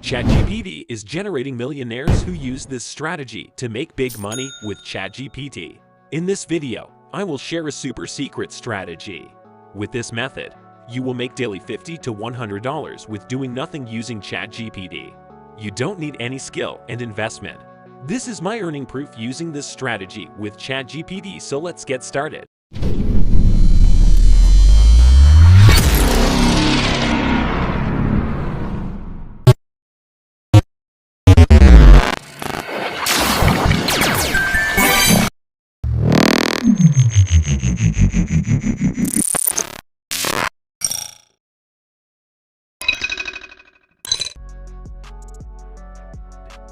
ChatGPT is generating millionaires who use this strategy to make big money with ChatGPT. In this video, I will share a super secret strategy. With this method, you will make daily $50 to $100 with doing nothing using ChatGPT. You don't need any skill and investment. This is my earning proof using this strategy with ChatGPT, so let's get started.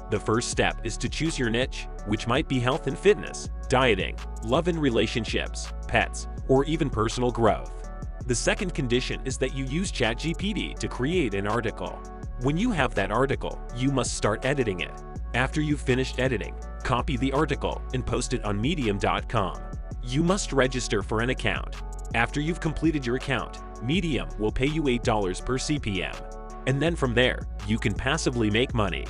The first step is to choose your niche, which might be health and fitness, dieting, love and relationships, pets, or even personal growth. The second condition is that you use ChatGPT to create an article. When you have that article, you must start editing it. After you've finished editing, copy the article and post it on medium.com. You must register for an account. After you've completed your account, Medium will pay you $8 per CPM. And then from there, you can passively make money.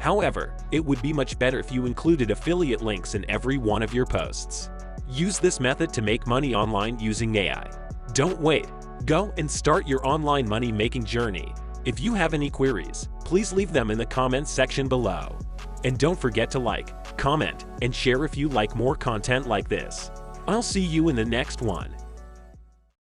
However, it would be much better if you included affiliate links in every one of your posts. Use this method to make money online using AI. Don't wait. Go and start your online money-making journey. If you have any queries, please leave them in the comments section below. And don't forget to like, comment, and share if you like more content like this. I'll see you in the next one.